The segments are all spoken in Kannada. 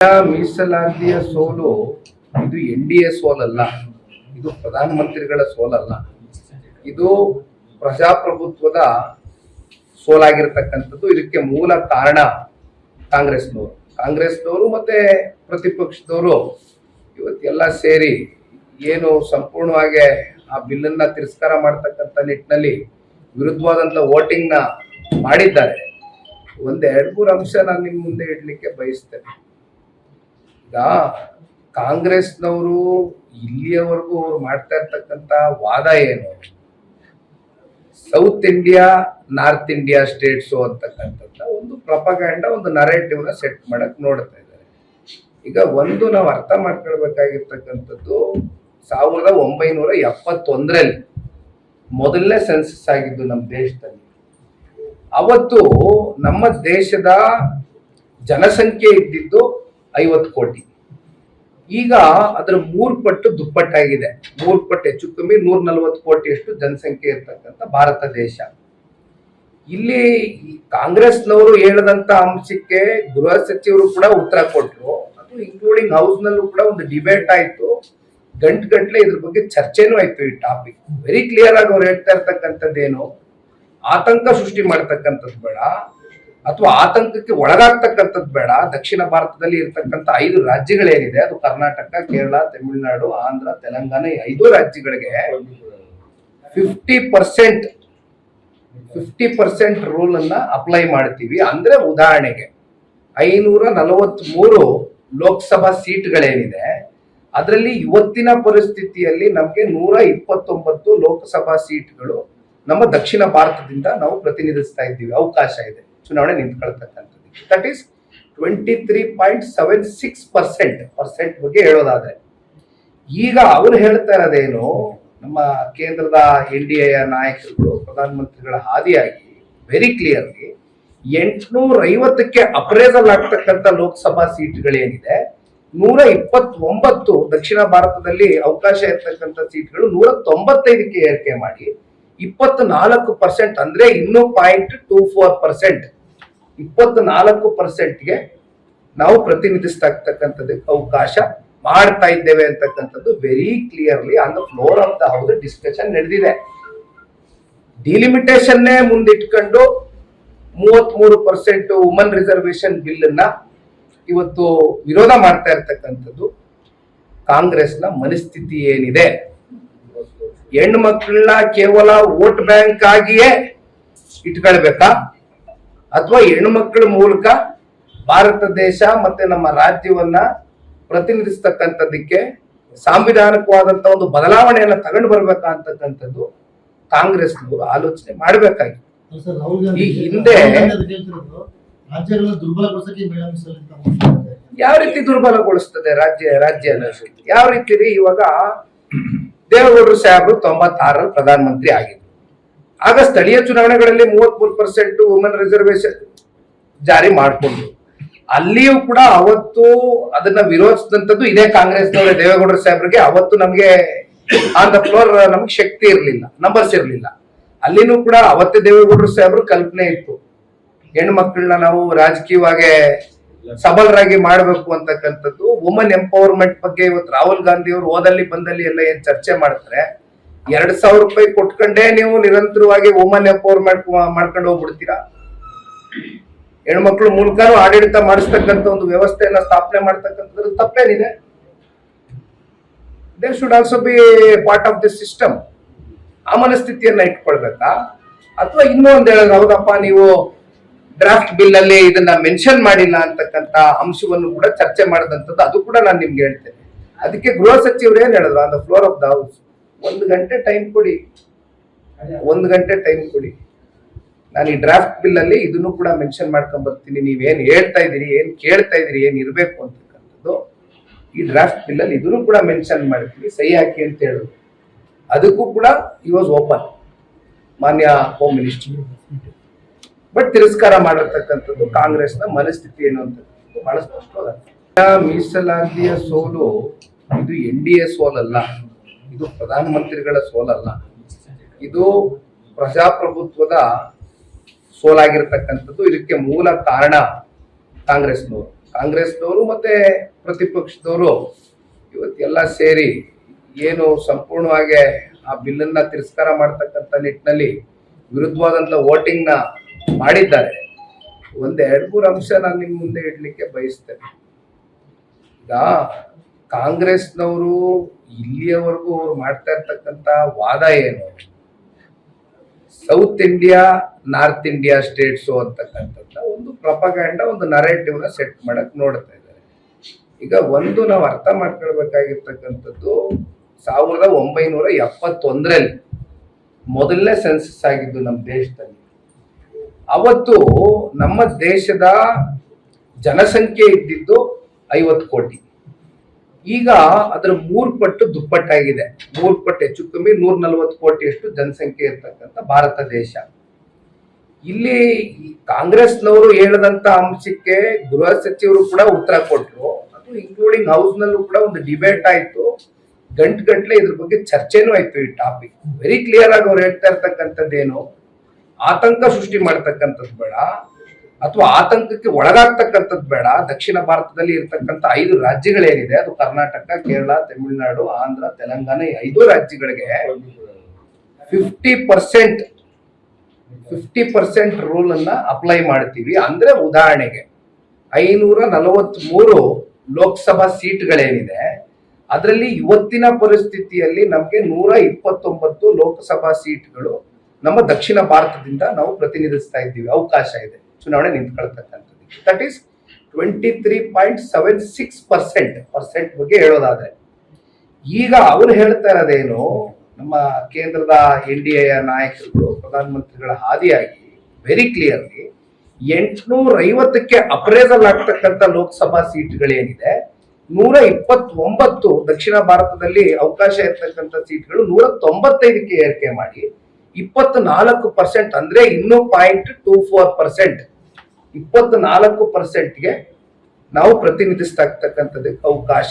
ಮೀಸಲಾತಿಯ ಸೋಲು ಇದು NDA ಸೋಲಲ್ಲ, ಇದು ಪ್ರಧಾನಮಂತ್ರಿಗಳ ಸೋಲಲ್ಲ, ಇದು ಪ್ರಜಾಪ್ರಭುತ್ವದ ಸೋಲಾಗಿರ್ತಕ್ಕಂಥದ್ದು. ಇದಕ್ಕೆ ಮೂಲ ಕಾರಣ ಕಾಂಗ್ರೆಸ್ನವರು ಮತ್ತೆ ಪ್ರತಿಪಕ್ಷದವರು ಇವತ್ತೆಲ್ಲ ಸೇರಿ ಏನು ಸಂಪೂರ್ಣವಾಗಿ ಆ ಬಿಲ್ಲನ್ನ ತಿರಸ್ಕಾರ ಮಾಡತಕ್ಕಂಥ ನಿಟ್ಟಿನಲ್ಲಿ ವಿರುದ್ಧವಾದಂಥ ವೋಟಿಂಗ್ ನ ಮಾಡಿದ್ದಾರೆ. ಒಂದೆರಡು ಮೂರು ಅಂಶ ನಾನು ನಿಮ್ಮ ಮುಂದೆ ಇಡ್ಲಿಕ್ಕೆ ಬಯಸ್ತೇನೆ. ಈಗ ಕಾಂಗ್ರೆಸ್ನವರು ಇಲ್ಲಿಯವರೆಗೂ ಅವ್ರು ಮಾಡ್ತಾ ಇರ್ತಕ್ಕಂಥ ವಾದ ಏನು, south India north India states ಅಂತಕ್ಕಂಥದ್ದು ಒಂದು ಪ್ರೊಪಗಂಡ, ಒಂದು ನರೇಟಿವ್ ನ ಸೆಟ್ ಮಾಡಕ್ ನೋಡ್ತಾ ಇದ್ದಾರೆ. ಈಗ ಒಂದು ನಾವು ಅರ್ಥ ಮಾಡ್ಕೊಳ್ಬೇಕಾಗಿರ್ತಕ್ಕಂಥದ್ದು, 1971ರಲ್ಲಿ ಮೊದಲನೇ ಸೆನ್ಸಸ್ ಆಗಿದ್ದು ನಮ್ಮ ದೇಶದಲ್ಲಿ. ಅವತ್ತು ನಮ್ಮ ದೇಶದ ಜನಸಂಖ್ಯೆ ಇದ್ದಿದ್ದು 50 ಕೋಟಿ. ಈಗ ಅದರ 3 ಪಟ್ಟು ದುಪ್ಪಟ್ಟಾಗಿದೆ. 3 ಪಟ್ಟು ಹೆಚ್ಚು ಕಮ್ಮಿ 140 ಕೋಟಿಯಷ್ಟು ಜನಸಂಖ್ಯೆ ಇರ್ತಕ್ಕಂಥ ಭಾರತ ದೇಶ. ಇಲ್ಲಿ ಕಾಂಗ್ರೆಸ್ನವರು ಹೇಳಿದಂತ ಅಂಶಕ್ಕೆ ಗೃಹ ಸಚಿವರು ಕೂಡ ಉತ್ತರ ಕೊಟ್ಟರು. ಅದು ಇನ್ಕ್ಲೂಡಿಂಗ್ ಹೌಸ್ ನಲ್ಲೂ ಕೂಡ ಒಂದು ಡಿಬೇಟ್ ಆಯ್ತು, ಗಂಟೆ ಇದ್ರ ಬಗ್ಗೆ ಚರ್ಚೆನೂ ಆಯ್ತು. ಈ ಟಾಪಿಕ್ ವೆರಿ ಕ್ಲಿಯರ್ ಆಗಿ ಅವ್ರು ಹೇಳ್ತಾ ಇರ್ತಕ್ಕಂಥದ್ದೇನು, ಆತಂಕ ಸೃಷ್ಟಿ ಮಾಡ್ತಕ್ಕಂಥದ್ದು ಬೇಡ ಅಥವಾ ಆತಂಕಕ್ಕೆ ಒಳಗಾಗ್ತಕ್ಕಂಥದ್ದು ಬೇಡ. ದಕ್ಷಿಣ ಭಾರತದಲ್ಲಿ ಇರ್ತಕ್ಕಂಥ 5 ರಾಜ್ಯಗಳೇನಿದೆ, ಅದು ಕರ್ನಾಟಕ, ಕೇರಳ, ತಮಿಳುನಾಡು, ಆಂಧ್ರ, ತೆಲಂಗಾಣ, ಈ 5 ರಾಜ್ಯಗಳಿಗೆ 50% ರೂಲ್ ಅನ್ನ ಅಪ್ಲೈ ಮಾಡ್ತೀವಿ. ಅಂದ್ರೆ ಉದಾಹರಣೆಗೆ 543 ಲೋಕಸಭಾ ಸೀಟ್ಗಳೇನಿದೆ, ಅದರಲ್ಲಿ ಇವತ್ತಿನ ಪರಿಸ್ಥಿತಿಯಲ್ಲಿ ನಮ್ಗೆ 129 ಲೋಕಸಭಾ ಸೀಟ್ಗಳು ನಮ್ಮ ದಕ್ಷಿಣ ಭಾರತದಿಂದ ನಾವು ಪ್ರತಿನಿಧಿಸ್ತಾ ಇದ್ದೀವಿ, ಅವಕಾಶ ಇದೆ ಚುನಾವಣೆ ನಿಂತ್ಕೊಳ್ತಕ್ಕಂಥದ್ದು. ದಟ್ ಈಸ್ 23.76% ಬಗ್ಗೆ ಹೇಳೋದಾದ್ರೆ, ಈಗ ಅವರು ಹೇಳ್ತಾ ಇರೋದೇನು, ನಮ್ಮ ಕೇಂದ್ರದ NDA ನಾಯಕರುಗಳು ಪ್ರಧಾನಮಂತ್ರಿಗಳ ಹಾದಿಯಾಗಿ ವೆರಿ ಕ್ಲಿಯರ್ಲಿ 850ಕ್ಕೆ ಅಪ್ರೇಸಲ್ ಆಗ್ತಕ್ಕಂಥ ಲೋಕಸಭಾ ಸೀಟ್ಗಳೇನಿದೆ, 129 ದಕ್ಷಿಣ ಭಾರತದಲ್ಲಿ ಅವಕಾಶ ಇರ್ತಕ್ಕಂಥ ಸೀಟ್ಗಳು 195ಕ್ಕೆ ಏರಿಕೆ ಮಾಡಿ 24%, ಅಂದ್ರೆ ಇನ್ನೂ 0.24%, 24%ಗೆ ನಾವು ಪ್ರತಿನಿಧಿಸ್ತಕ್ಕಂಥದ್ದಕ್ಕೆ ಅವಕಾಶ ಮಾಡ್ತಾ ಇದ್ದೇವೆ ಅಂತಕ್ಕಂಥದ್ದು very clearly on the floor of the house discussion ನಡೆದಿದೆ. ಡಿಲಿಮಿಟೇಷನ್ನೇ ಮುಂದಿಟ್ಕೊಂಡು 33% ವುಮನ್ ರಿಸರ್ವೇಶನ್ ಬಿಲ್ ಅನ್ನ ಇವತ್ತು ವಿರೋಧ ಮಾಡ್ತಾ ಇರ್ತಕ್ಕಂಥದ್ದು ಕಾಂಗ್ರೆಸ್ನ ಮನಸ್ಥಿತಿ ಏನಿದೆ. ಹೆಣ್ಣು ಮಕ್ಕಳನ್ನ ಕೇವಲ ವೋಟ್ ಬ್ಯಾಂಕ್ ಆಗಿಯೇ ಇಟ್ಕೊಳ್ಬೇಕಾ, ಅಥವಾ ಹೆಣ್ಣು ಮಕ್ಕಳ ಮೂಲಕ ಭಾರತ ದೇಶ ಮತ್ತೆ ನಮ್ಮ ರಾಜ್ಯವನ್ನ ಪ್ರತಿನಿಧಿಸ್ತಕ್ಕಂಥದ್ದಕ್ಕೆ ಸಾಂವಿಧಾನಿಕವಾದಂತ ಒಂದು ಬದಲಾವಣೆಯನ್ನ ತಗೊಂಡು ಬರ್ಬೇಕಾ ಅಂತಕ್ಕಂಥದ್ದು ಕಾಂಗ್ರೆಸ್ನವರು ಆಲೋಚನೆ ಮಾಡಬೇಕಾಗಿತ್ತು. ಈ ಹಿಂದೆ ಯಾವ ರೀತಿ ದುರ್ಬಲಗೊಳಿಸ್ತದೆ ರಾಜ್ಯ ಯಾವ ರೀತಿ ರೀ, ಇವಾಗ ದೇವೇಗೌಡರು ಸಾಹೇಬರು 96ರಲ್ಲಿ ಪ್ರಧಾನಮಂತ್ರಿ ಆಗಿದ್ರು. ಆಗ ಸ್ಥಳೀಯ ಚುನಾವಣೆಗಳಲ್ಲಿ 33% ವುಮನ್ ರಿಸರ್ವೇಶನ್ ಜಾರಿ ಮಾಡಿಕೊಂಡ್ರು. ಅಲ್ಲಿಯೂ ಕೂಡ ಅವತ್ತು ಅದನ್ನ ವಿರೋಧಿಸಿದಂಥದ್ದು ಇದೇ ಕಾಂಗ್ರೆಸ್ನವರೇ. ದೇವೇಗೌಡರು ಸಾಹೇಬ್ರಿಗೆ ಅವತ್ತು ನಮ್ಗೆ ಆನ್ ದ ಫ್ಲೋರ್ ನಮ್ಗೆ ಶಕ್ತಿ ಇರಲಿಲ್ಲ, ನಂಬರ್ಸ್ ಇರಲಿಲ್ಲ. ಅಲ್ಲಿನೂ ಕೂಡ ಅವತ್ತೇ ದೇವೇಗೌಡರು ಸಾಹೇಬ್ರು ಕಲ್ಪನೆ ಇತ್ತು, ಹೆಣ್ಣು ಮಕ್ಕಳನ್ನ ನಾವು ರಾಜಕೀಯವಾಗಿ ಸಬಲರಾಗಿ ಮಾಡಬೇಕು ಅಂತಕ್ಕಂಥದ್ದು. ವುಮನ್ ಎಂಪವರ್ಮೆಂಟ್ ಬಗ್ಗೆ ಇವತ್ತು ರಾಹುಲ್ ಗಾಂಧಿ ಅವರು ಓದಲ್ಲಿ ಬಂದಲ್ಲಿ ಎಲ್ಲ ಏನ್ ಚರ್ಚೆ ಮಾಡ್ತಾರೆ, 2,000 ರೂಪಾಯಿ ಕೊಟ್ಕೊಂಡೇ ನೀವು ನಿರಂತರವಾಗಿ ವುಮನ್ ಎಂಪವರ್ಮೆಂಟ್ ಮಾಡ್ಕೊಂಡು ಹೋಗ್ಬಿಡ್ತೀರಾ? ಹೆಣ್ಮಕ್ಳು ಮೂಲಕನೂ ಆಡಳಿತ ಮಾಡಿಸ್ತಕ್ಕಂಥ ಒಂದು ವ್ಯವಸ್ಥೆಯನ್ನ ಸ್ಥಾಪನೆ ಮಾಡ್ತಕ್ಕಂಥದ್ದು ತಪ್ಪೇನಿದೆ? They should also be part of the system. ಆ ಮನಸ್ಥಿತಿಯನ್ನ ಇಟ್ಕೊಳ್ಬೇಕಾ? ಅಥವಾ ಇನ್ನೂ ಒಂದ್ ಹೇಳಿದ್ರೆ, ಹೌದಪ್ಪ ನೀವು ಡ್ರಾಫ್ಟ್ ಬಿಲ್ ಅಲ್ಲಿ ಇದನ್ನ ಮೆನ್ಷನ್ ಮಾಡಿಲ್ಲ ಅಂತಕ್ಕಂಥ ಅಂಶವನ್ನು ಕೂಡ ಚರ್ಚೆ ಮಾಡಿದಂಥದ್ದು, ಅದು ಕೂಡ ನಾನು ನಿಮ್ಗೆ ಹೇಳ್ತೇನೆ. ಅದಕ್ಕೆ ಗೃಹ ಸಚಿವರು ಏನ್ ಹೇಳಿದ್ರು on the floor of the house, 1 ಗಂಟೆ ಟೈಮ್ ಕೊಡಿ, 1 ಗಂಟೆ ಟೈಮ್ ಕೊಡಿ, ನಾನು ಈ ಡ್ರಾಫ್ಟ್ ಬಿಲ್ ಅಲ್ಲಿ ಇದನ್ನು ಕೂಡ ಮೆನ್ಷನ್ ಮಾಡ್ಕೊಂಡ್ ಬರ್ತೀನಿ, ನೀವೇನ್ ಹೇಳ್ತಾ ಇದೀರಿ, ಏನ್ ಕೇಳ್ತಾ ಇದೀರಿ, ಏನ್ ಇರ್ಬೇಕು ಅಂತಕ್ಕಂಥದ್ದು ಈ ಡ್ರಾಫ್ಟ್ ಬಿಲ್ ಅಲ್ಲಿ ಇದನ್ನು ಕೂಡ ಮೆನ್ಷನ್ ಮಾಡ್ತೀನಿ, ಸಹಿ ಹಾಕಿ ಅಂತ ಹೇಳಿದ್ರು. ಅದಕ್ಕೂ ಕೂಡ ಈ ವಾಸ್ ಓಪನ್, ಮಾನ್ಯ ಹೋಮ್ ಮಿನಿಸ್ಟರ್. ಬಟ್ ತಿರಸ್ಕಾರ ಮಾಡಿರ್ತಕ್ಕಂಥದ್ದು ಕಾಂಗ್ರೆಸ್ನ ಮನಸ್ಥಿತಿ ಏನು ಅಂತ ಬಹಳ ಸ್ಪಷ್ಟವಾಗುತ್ತೆ. ಮೀಸಲಾತಿಯ ಸೋಲು ಇದು NDA ಸೋಲಲ್ಲ, ಇದು ಪ್ರಧಾನಮಂತ್ರಿಗಳ ಸೋಲಲ್ಲ, ಇದು ಪ್ರಜಾಪ್ರಭುತ್ವದ ಸೋಲಾಗಿರ್ತಕ್ಕಂಥದ್ದು. ಇದಕ್ಕೆ ಮೂಲ ಕಾರಣ ಕಾಂಗ್ರೆಸ್ನವರು. ಕಾಂಗ್ರೆಸ್ನವರು ಮತ್ತೆ ಪ್ರತಿಪಕ್ಷದವರು ಇವತ್ತೆಲ್ಲ ಸೇರಿ ಏನು ಸಂಪೂರ್ಣವಾಗಿ ಆ ಬಿಲ್ಲನ್ನ ತಿರಸ್ಕಾರ ಮಾಡ್ತಕ್ಕಂಥ ನಿಟ್ಟಿನಲ್ಲಿ ವಿರುದ್ಧವಾದಂತ ವೋಟಿಂಗ್ ನ ಮಾಡಿದ್ದಾರೆ. ಒಂದ್ 2-3 ಅಂಶ ನಾನು ನಿಮ್ ಮುಂದೆ ಇಡ್ಲಿಕ್ಕೆ ಬಯಸ್ತೇನೆ. ಈಗ ಕಾಂಗ್ರೆಸ್ನವರು ಇಲ್ಲಿಯವರೆಗೂ ಅವ್ರು ಮಾಡ್ತಾ ಇರ್ತಕ್ಕಂಥ ವಾದ ಏನು, south India north India States ಅಂತಕ್ಕಂಥ ಒಂದು ಪ್ರೊಪಗಂಡ, ಒಂದು ನರೇಟಿವ್ ನ ಸೆಟ್ ಮಾಡಕ್ ನೋಡ್ತಾ ಇದ್ದಾರೆ. ಈಗ ಒಂದು ನಾವು ಅರ್ಥ ಮಾಡ್ಕೊಳ್ಬೇಕಾಗಿರ್ತಕ್ಕಂಥದ್ದು 1971ರಲ್ಲಿ ಮೊದಲನೇ ಸೆನ್ಸಸ್ ಆಗಿದ್ದು ನಮ್ಮ ದೇಶದಲ್ಲಿ. ಅವತ್ತು ನಮ್ಮ ದೇಶದ ಜನಸಂಖ್ಯೆ ಇದ್ದಿದ್ದು 50 ಕೋಟಿ. ಈಗ ಅದರ 3 ಪಟ್ಟು ದುಪ್ಪಟ್ಟಾಗಿದೆ. 3 ಪಟ್ಟು ಹೆಚ್ಚು ಕಮ್ಮಿ 140 ಕೋಟಿಯಷ್ಟು ಜನಸಂಖ್ಯೆ ಇರ್ತಕ್ಕಂಥ ಭಾರತ ದೇಶ. ಇಲ್ಲಿ ಕಾಂಗ್ರೆಸ್ನವರು ಹೇಳದಂತ ಅಂಶಕ್ಕೆ ಗೃಹ ಸಚಿವರು ಕೂಡ ಉತ್ತರ ಕೊಟ್ಟರು. ಅದು ಇನ್ಕ್ಲೂಡಿಂಗ್ ಹೌಸ್ ನಲ್ಲೂ ಕೂಡ ಒಂದು ಡಿಬೇಟ್ ಆಯ್ತು, ಗಂಟೆ ಇದ್ರ ಬಗ್ಗೆ ಚರ್ಚೆನೂ ಆಯ್ತು. ಈ ಟಾಪಿಕ್ ವೆರಿ ಕ್ಲಿಯರ್ ಆಗಿ ಅವ್ರು ಹೇಳ್ತಾ ಇರ್ತಕ್ಕಂಥದ್ದೇನು, ಆತಂಕ ಸೃಷ್ಟಿ ಮಾಡ್ತಕ್ಕಂಥದ್ದು ಬೇಡ ಅಥವಾ ಆತಂಕಕ್ಕೆ ಒಳಗಾಗ್ತಕ್ಕಂಥದ್ದು ಬೇಡ. ದಕ್ಷಿಣ ಭಾರತದಲ್ಲಿ ಇರ್ತಕ್ಕಂಥ 5 ರಾಜ್ಯಗಳೇನಿದೆ, ಅದು ಕರ್ನಾಟಕ, ಕೇರಳ, ತಮಿಳುನಾಡು, ಆಂಧ್ರ, ತೆಲಂಗಾಣ, ಈ 5 ರಾಜ್ಯಗಳಿಗೆ 50% ರೂಲ್ ಅನ್ನ ಅಪ್ಲೈ ಮಾಡ್ತೀವಿ. ಅಂದ್ರೆ ಉದಾಹರಣೆಗೆ 543 ಲೋಕಸಭಾ ಸೀಟ್ಗಳೇನಿದೆ, ಅದರಲ್ಲಿ ಇವತ್ತಿನ ಪರಿಸ್ಥಿತಿಯಲ್ಲಿ ನಮಗೆ 129 ಲೋಕಸಭಾ ಸೀಟ್ಗಳು ನಮ್ಮ ದಕ್ಷಿಣ ಭಾರತದಿಂದ ನಾವು ಪ್ರತಿನಿಧಿಸ್ತಾ ಇದ್ದೀವಿ. ಅವಕಾಶ ಇದೆ ಚುನಾವಣೆ ನಿಂತ್ಕೊಳ್ತಕ್ಕಂಥದ್ದು. ದಟ್ ಈಸ್ 23.76% ಬಗ್ಗೆ ಹೇಳೋದಾದ್ರೆ, ಈಗ ಅವ್ರು ಹೇಳ್ತಾ ಇರೋದೇನು, ನಮ್ಮ ಕೇಂದ್ರದ NDA ನಾಯಕರುಗಳು ಪ್ರಧಾನಮಂತ್ರಿಗಳ ಹಾದಿಯಾಗಿ ವೆರಿ ಕ್ಲಿಯರ್ಲಿ 850ಕ್ಕೆ ಅಪ್ರೇಸಲ್ ಆಗ್ತಕ್ಕಂಥ ಲೋಕಸಭಾ ಸೀಟ್ಗಳೇನಿದೆ, 129 ದಕ್ಷಿಣ ಭಾರತದಲ್ಲಿ ಅವಕಾಶ ಇರ್ತಕ್ಕಂಥ ಸೀಟ್ಗಳು 195ಕ್ಕೆ ಏರಿಕೆ ಮಾಡಿ 24% ಅಂದ್ರೆ ಇನ್ನೂ 0.24%, 24%ಗೆ ನಾವು ಪ್ರತಿನಿಧಿಸ್ತಕ್ಕಂಥದ್ದಕ್ಕೆ ಅವಕಾಶ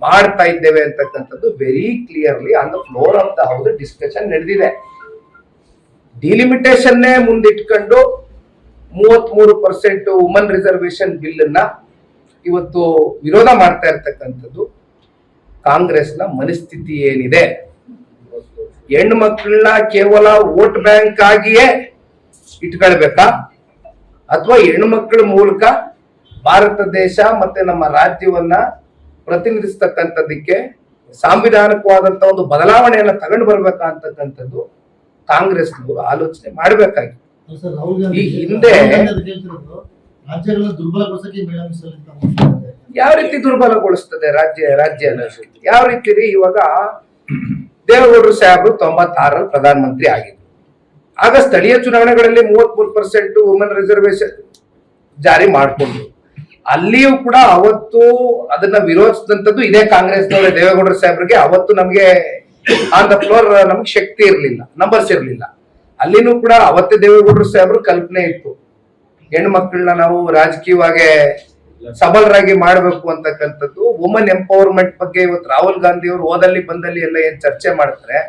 ಮಾಡ್ತಾ ಇದ್ದೇವೆ ಅಂತಕ್ಕಂಥದ್ದು very clearly on the floor of the house discussion ನಡೆದಿದೆ. ಡಿಲಿಮಿಟೇಷನ್ನೇ ಮುಂದಿಟ್ಕೊಂಡು 33% ವುಮನ್ ರಿಸರ್ವೇಶನ್ ಬಿಲ್ ಅನ್ನ ಇವತ್ತು ವಿರೋಧ ಮಾಡ್ತಾ ಇರ್ತಕ್ಕಂಥದ್ದು ಕಾಂಗ್ರೆಸ್ನ ಮನಸ್ಥಿತಿ ಏನಿದೆ. ಹೆಣ್ಣು ಮಕ್ಕಳನ್ನ ಕೇವಲ ವೋಟ್ ಬ್ಯಾಂಕ್ ಆಗಿಯೇ ಇಟ್ಕೊಳ್ಬೇಕಾ, ಅಥವಾ ಹೆಣ್ಣು ಮಕ್ಕಳ ಮೂಲಕ ಭಾರತ ದೇಶ ಮತ್ತೆ ನಮ್ಮ ರಾಜ್ಯವನ್ನ ಪ್ರತಿನಿಧಿಸ್ತಕ್ಕಂಥದ್ದಕ್ಕೆ ಸಾಂವಿಧಾನಿಕವಾದಂತ ಒಂದು ಬದಲಾವಣೆಯನ್ನ ತಗೊಂಡು ಬರ್ಬೇಕಾ ಅಂತಕ್ಕಂಥದ್ದು ಕಾಂಗ್ರೆಸ್ನವರು ಆಲೋಚನೆ ಮಾಡಬೇಕಾಗಿತ್ತು. ಈ ಹಿಂದೆ ಯಾವ ರೀತಿ ದುರ್ಬಲಗೊಳಿಸ್ತದೆ ರಾಜ್ಯ ಯಾವ ರೀತಿ ರೀ? ಇವಾಗ ದೇವೇಗೌಡರು ಸಾಹೇಬರು 96ರಲ್ಲಿ ಪ್ರಧಾನಮಂತ್ರಿ ಆಗಿದ್ರು. ಆಗ ಸ್ಥಳೀಯ ಚುನಾವಣೆಗಳಲ್ಲಿ 33% ವುಮನ್ ರಿಸರ್ವೇಶನ್ ಜಾರಿ ಮಾಡಿಕೊಂಡ್ರು. ಅಲ್ಲಿಯೂ ಕೂಡ ಅವತ್ತು ಅದನ್ನ ವಿರೋಧಿಸಿದಂಥದ್ದು ಇದೇ ಕಾಂಗ್ರೆಸ್ನವರೇ. ದೇವೇಗೌಡರು ಸಾಹೇಬ್ರಿಗೆ ಅವತ್ತು ನಮಗೆ ಆನ್ ದ ಫ್ಲೋರ್ ನಮ್ಗೆ ಶಕ್ತಿ ಇರಲಿಲ್ಲ, ನಂಬರ್ಸ್ ಇರಲಿಲ್ಲ. ಅಲ್ಲಿನೂ ಕೂಡ ಅವತ್ತೇ ದೇವೇಗೌಡರು ಸಾಹೇಬ್ರು ಕಲ್ಪನೆ ಇತ್ತು, ಹೆಣ್ಣು ಮಕ್ಕಳನ್ನ ನಾವು ರಾಜಕೀಯವಾಗಿ ಸಬಲರಾಗಿ ಮಾಡಬೇಕು ಅಂತಕ್ಕಂಥದ್ದು. ವುಮನ್ ಎಂಪವರ್ಮೆಂಟ್ ಬಗ್ಗೆ ಇವತ್ತು ರಾಹುಲ್ ಗಾಂಧಿ ಅವರು ಓದಲ್ಲಿ ಬಂದಲ್ಲಿ ಎಲ್ಲ ಏನ್ ಚರ್ಚೆ ಮಾಡ್ತಾರೆ,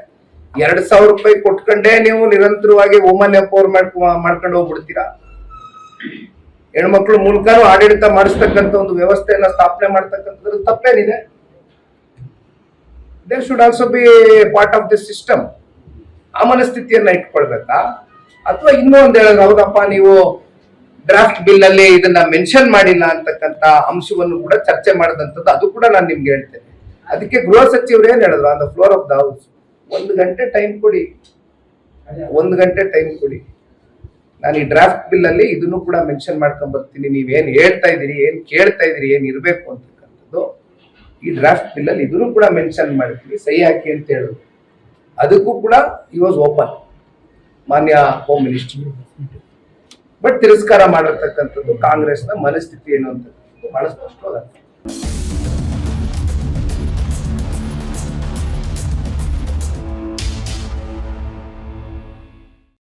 2,000 ರೂಪಾಯಿ ಕೊಟ್ಕೊಂಡೇ ನೀವು ನಿರಂತರವಾಗಿ ವುಮನ್ ಎಂಪವರ್ಮೆಂಟ್ ಮಾಡ್ಕೊಂಡು ಹೋಗ್ಬಿಡ್ತೀರಾ? ಹೆಣ್ಮಕ್ಳು ಮೂಲಕನೂ ಆಡಳಿತ ಮಾಡಿಸ್ತಕ್ಕಂಥ ಒಂದು ವ್ಯವಸ್ಥೆಯನ್ನ ಸ್ಥಾಪನೆ ಮಾಡ್ತಕ್ಕಂಥದ್ದು ತಪ್ಪೇನಿದೆ? They should also be part of this system. ಆ ಮನಸ್ಥಿತಿಯನ್ನ ಇಟ್ಕೊಳ್ಬೇಕಾ? ಅಥವಾ ಇನ್ನೂ ಒಂದ್ ಹೇಳಿದ್ರೆ, ಹೌದಪ್ಪ ನೀವು ಡ್ರಾಫ್ಟ್ ಬಿಲ್ ಅಲ್ಲಿ ಇದನ್ನ ಮೆನ್ಷನ್ ಮಾಡಿಲ್ಲ ಅಂತಕ್ಕಂಥ ಅಂಶವನ್ನು ಕೂಡ ಚರ್ಚೆ ಮಾಡಿದಂಥದ್ದು, ಅದು ಕೂಡ ನಾನು ನಿಮ್ಗೆ ಹೇಳ್ತೇನೆ. ಅದಕ್ಕೆ ಗೃಹ ಸಚಿವರು ಏನ್ ಹೇಳಿದ್ರು on the floor of the house, 1 ಗಂಟೆ ಟೈಮ್ ಕೊಡಿ, 1 ಗಂಟೆ ಟೈಮ್ ಕೊಡಿ, ನಾನು ಈ ಡ್ರಾಫ್ಟ್ ಬಿಲ್ ಅಲ್ಲಿ ಇದನ್ನು ಕೂಡ ಮೆನ್ಷನ್ ಮಾಡ್ಕೊಂಡ್ ಬರ್ತೀನಿ, ನೀವೇನ್ ಹೇಳ್ತಾ ಇದೀರಿ, ಏನ್ ಕೇಳ್ತಾ ಇದೀರಿ, ಏನ್ ಇರ್ಬೇಕು ಅಂತಕ್ಕಂಥದ್ದು ಈ ಡ್ರಾಫ್ಟ್ ಬಿಲ್ ಅಲ್ಲಿ ಇದನ್ನು ಕೂಡ ಮೆನ್ಷನ್ ಮಾಡ್ತೀನಿ, ಸಹಿ ಹಾಕಿ ಅಂತ ಹೇಳಿದ್ರು. ಅದಕ್ಕೂ ಕೂಡ ಈ ವಾಸ್ ಓಪನ್, ಮಾನ್ಯ ಹೋಮ್ ಮಿನಿಸ್ಟರ್. ಬಟ್ ತಿರಸ್ಕಾರ ಮಾಡಿರ್ತಕ್ಕಂಥದ್ದು ಕಾಂಗ್ರೆಸ್ನ ಮನಸ್ಥಿತಿ ಏನು ಅಂತ ಬಹಳ ಸ್ಪಷ್ಟವಾದ.